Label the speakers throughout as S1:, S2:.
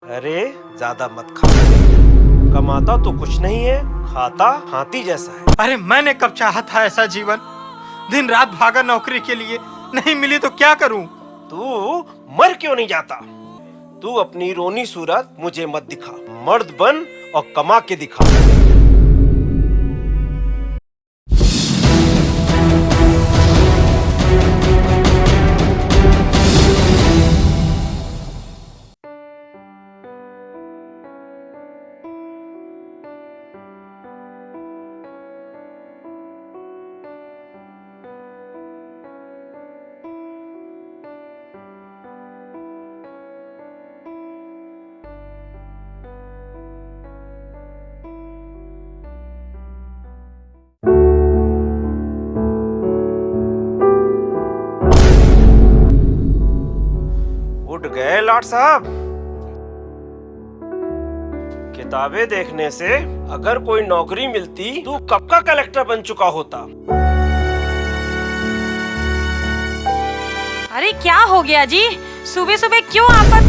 S1: अरे ज्यादा मत खा, कमाता तो कुछ नहीं है, खाता हाथी जैसा है।
S2: अरे मैंने कब चाहा था ऐसा जीवन, दिन रात भागा नौकरी के लिए, नहीं मिली तो क्या करूं?
S1: तू मर क्यों नहीं जाता? तू अपनी रोनी सूरत मुझे मत दिखा, मर्द बन और कमा के दिखा। उठ गए लाट साहब। किताबें देखने से अगर कोई नौकरी मिलती तो कब का कलेक्टर बन चुका होता।
S3: अरे क्या हो गया जी, सुबह सुबह क्यों आफत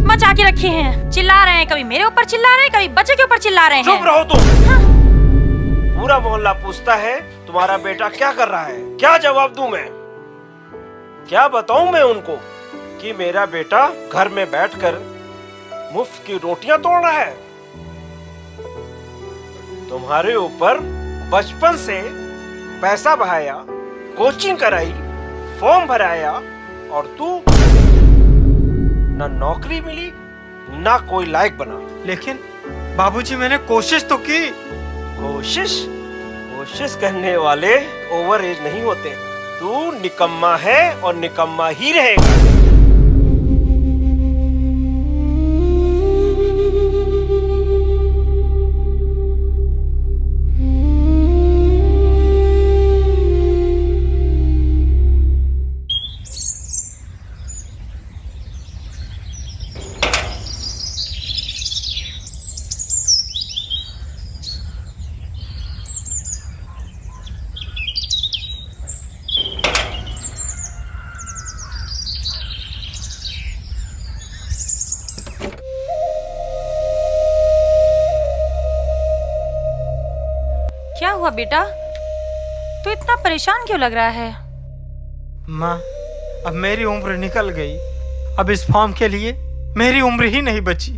S3: मचा के रखी हैं? चिल्ला रहे हैं, कभी मेरे ऊपर चिल्ला रहे हैं, कभी बच्चे के ऊपर चिल्ला रहे हैं।
S1: चुप रहो तुम।
S3: हाँ।
S1: पूरा मोहल्ला पूछता है तुम्हारा बेटा क्या कर रहा है। क्या जवाब दूं मैं? क्या बताऊं मैं उनको कि मेरा बेटा घर में बैठकर मुफ्त की रोटियां तोड़ रहा है? तुम्हारे ऊपर बचपन से पैसा बहाया, कोचिंग कराई, फॉर्म भराया और तू ना नौकरी मिली ना कोई लायक बना।
S2: लेकिन बाबूजी मैंने कोशिश तो की।
S1: कोशिश करने वाले ओवर एज नहीं होते। तू निकम्मा है और निकम्मा ही रहेगा।
S3: क्या हुआ बेटा, तू इतना परेशान क्यों लग रहा है?
S2: माँ, अब मेरी उम्र निकल गई। अब इस फॉर्म के लिए मेरी उम्र ही नहीं बची।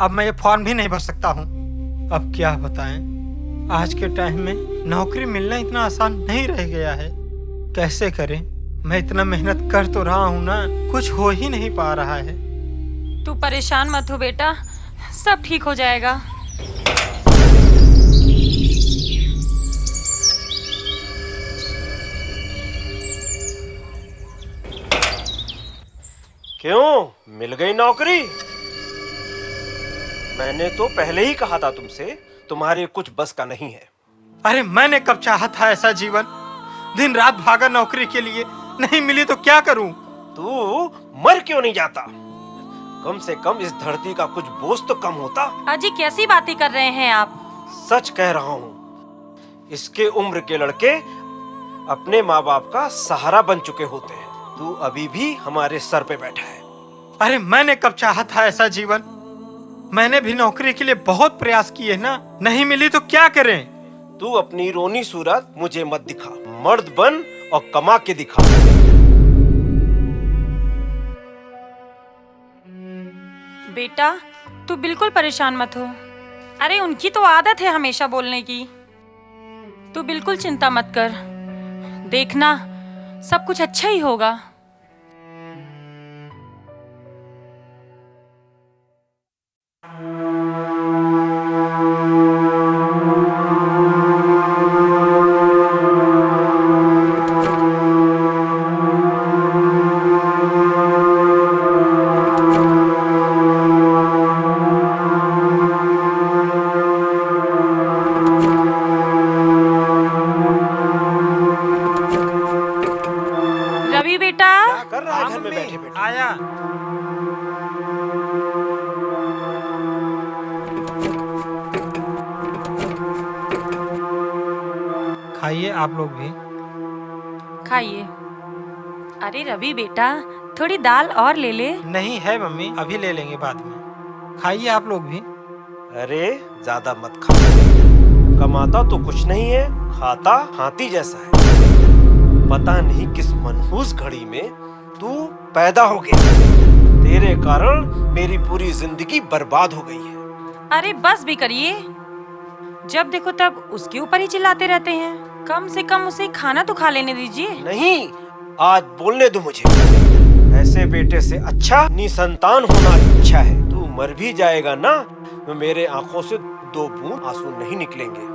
S2: अब मैं ये फॉर्म भी नहीं भर सकता हूँ। अब क्या बताएं, आज के टाइम में नौकरी मिलना इतना आसान नहीं रह गया है। कैसे करें? मैं इतना मेहनत कर तो रहा हूँ ना, कुछ हो ही नहीं पा रहा है।
S3: तू परेशान मत हो बेटा, सब ठीक हो जाएगा।
S1: क्यों, मिल गई नौकरी? मैंने तो पहले ही कहा था तुमसे, तुम्हारे कुछ बस का नहीं है।
S2: अरे मैंने कब चाहा था ऐसा जीवन, दिन रात भागा नौकरी के लिए, नहीं मिली तो क्या करूं?
S1: तू मर क्यों नहीं जाता? कम से कम इस धरती का कुछ बोझ तो कम होता।
S3: अजी कैसी बातें कर रहे हैं आप?
S1: सच कह रहा हूँ, इसके उम्र के लड़के अपने माँ बाप का सहारा बन चुके होते हैं। तू अभी भी हमारे सर पे बैठा है।
S2: अरे मैंने कब चाहा था ऐसा जीवन, मैंने भी नौकरी के लिए बहुत प्रयास किए ना, नहीं मिली तो क्या करें?
S1: तू अपनी रोनी सूरत मुझे मत दिखा, मर्द बन और कमा के दिखा।
S3: बेटा तू बिल्कुल परेशान मत हो। अरे उनकी तो आदत है हमेशा बोलने की। तू बिल्कुल चिंता मत कर, देखना सब कुछ अच्छा ही होगा। रवि बेटा,
S1: क्या कर रहा है घर में बैठे बैठे?
S2: आया। खाइए आप लोग भी।
S3: खाइए। अरे रवि बेटा, थोड़ी दाल और ले ले।
S2: नहीं है मम्मी, अभी ले लेंगे बाद में। खाइए आप लोग भी।
S1: अरे ज्यादा मत खा, कमाता तो कुछ नहीं है, खाता हाथी जैसा है। पता नहीं किस मनहूस घड़ी में तू पैदा हो गया, तेरे कारण मेरी पूरी जिंदगी बर्बाद हो गई है।
S3: अरे बस भी करिए, जब देखो तब उसके ऊपर ही चिल्लाते रहते हैं। कम से कम उसे खाना तो खा लेने दीजिए।
S1: नहीं, आज बोलने दो मुझे। ऐसे बेटे से अच्छा निसंतान होना अच्छा है। तू मर भी जाएगा ना तो मेरे आंखों से 2 बूंद आंसू नहीं निकलेंगे।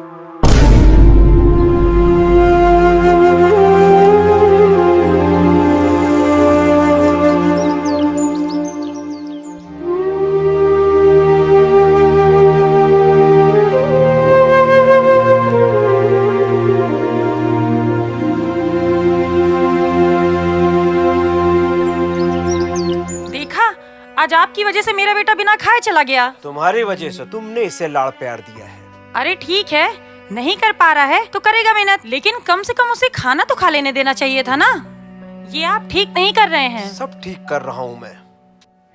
S3: आज आपकी वजह से मेरा बेटा बिना खाए चला गया।
S1: तुम्हारी वजह से, तुमने इसे लाड़ प्यार दिया है।
S3: अरे ठीक है, नहीं कर पा रहा है तो करेगा मेहनत, लेकिन कम से कम उसे खाना तो खा लेने देना चाहिए था ना। ये आप ठीक नहीं कर रहे हैं।
S1: सब ठीक कर रहा हूँ मैं,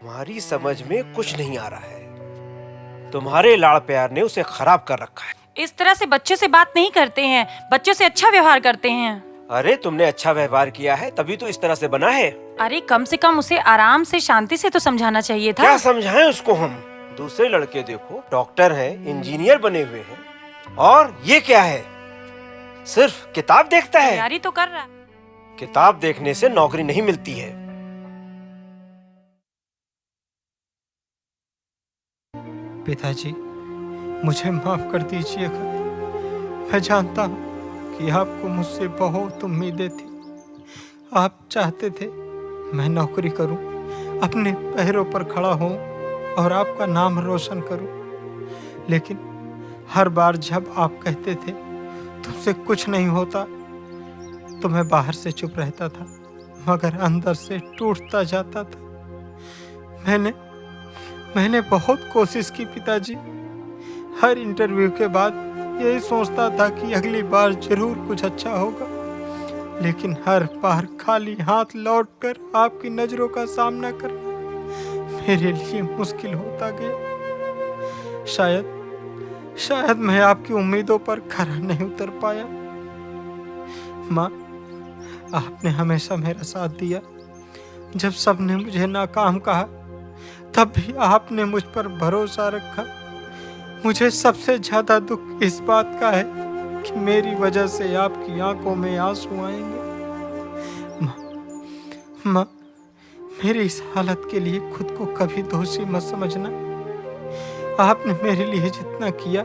S1: तुम्हारी समझ में कुछ नहीं आ रहा है। तुम्हारे लाड़ प्यार ने उसे खराब कर रखा है।
S3: इस तरह से बच्चों से बात नहीं करते हैं, बच्चों से अच्छा व्यवहार करते हैं।
S1: अरे तुमने अच्छा व्यवहार किया है तभी तो इस तरह से बना है।
S3: अरे कम से कम उसे आराम से शांति से तो समझाना चाहिए था।
S1: क्या समझाएं उसको हम? दूसरे लड़के देखो, डॉक्टर हैं, इंजीनियर बने हुए हैं, और ये क्या है, सिर्फ किताब देखता है।
S3: तैयारी तो कर रहा है।
S1: किताब देखने से नौकरी नहीं मिलती है।
S2: पिताजी, मुझे माफ कर दीजिएगा। मैं जानता हूँ कि आपको मुझसे बहुत उम्मीदें थी। आप चाहते थे मैं नौकरी करूं, अपने पैरों पर खड़ा हूं और आपका नाम रोशन करूं। लेकिन हर बार जब आप कहते थे तुमसे कुछ नहीं होता तो मैं बाहर से चुप रहता था, मगर अंदर से टूटता जाता था। मैंने बहुत कोशिश की पिताजी। हर इंटरव्यू के बाद यही सोचता था कि अगली बार जरूर कुछ अच्छा होगा, लेकिन हर बार खाली हाथ लौटकर आपकी नजरों का सामना करना मेरे लिए मुश्किल होता गया। शायद मैं आपकी उम्मीदों पर खरा नहीं उतर पाया। माँ, आपने हमेशा मेरा साथ दिया। जब सबने मुझे नाकाम कहा तब भी आपने मुझ पर भरोसा रखा। मुझे सबसे ज्यादा दुख इस बात का है कि मेरी वजह से आपकी आंखों में आंसू आएंगे। माँ, मेरी इस हालत के लिए खुद को कभी दोषी मत समझना। आपने मेरे लिए जितना किया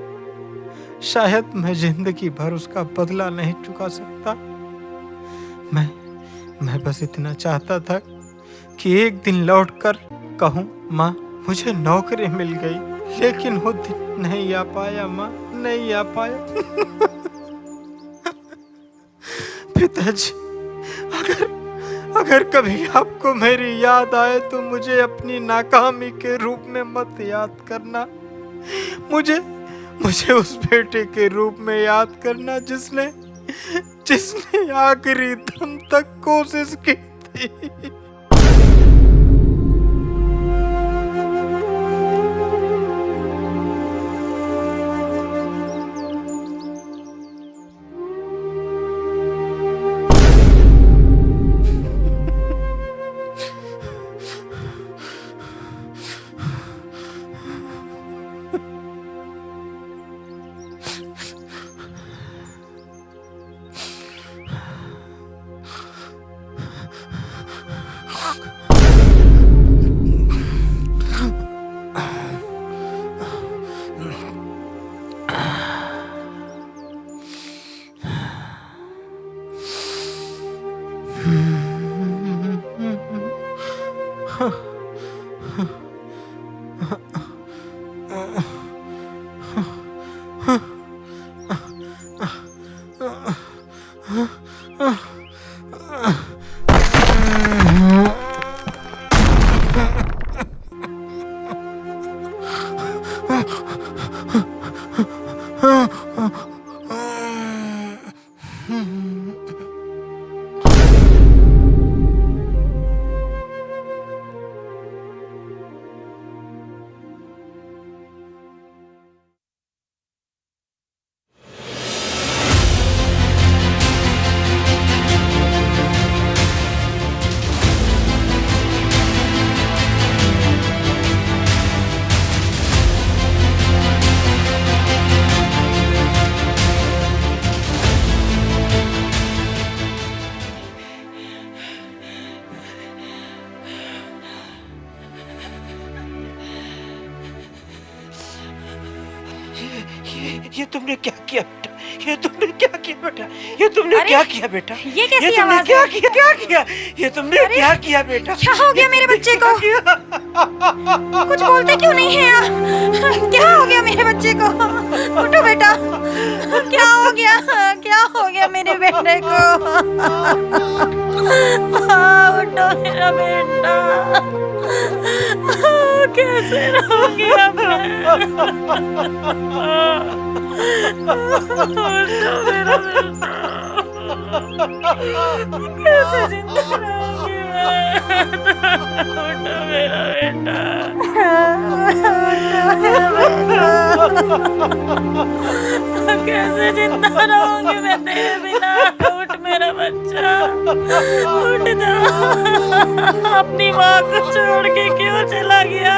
S2: शायद मैं जिंदगी भर उसका बदला नहीं चुका सकता। मैं बस इतना चाहता था कि एक दिन लौटकर कहूँ, माँ मुझे नौकरी मिल गई। लेकिन वो दिन नहीं आ पाया माँ, नहीं आ पाया। पिताजी, अगर कभी आपको मेरी याद आए तो मुझे अपनी नाकामी के रूप में मत याद करना। मुझे उस बेटे के रूप में याद करना जिसने आखिरी दम तक कोशिश की थी।
S1: ये तुमने क्या किया बेटा? ये तुमने क्या किया बेटा? ये तुमने
S3: अरे,
S1: क्या किया बेटा?
S3: ये कैसी
S1: तुमने
S3: आवाज
S1: क्या
S3: है?
S1: किया? क्या किया? ये तुमने क्या किया बेटा?
S3: क्या हो गया मेरे बच्चे को? कुछ बोलते क्यों नहीं है आप? क्या हो गया मेरे बच्चे को? उठो बेटा, क्या हो गया? क्या हो गया मेरे बेटे को? उठो मेरा बेटा, कैसे रहोगे अब मैं? उठो मेरा बेटा, कैसे जिंदा रहोगे मैं? उठो मेरा बेटा, कैसे जिंदा रहूंगी मैं तेरे बिना? उठ मेरा बच्चा, उठ जा। अपनी माँ को छोड़ के क्यों चला गया?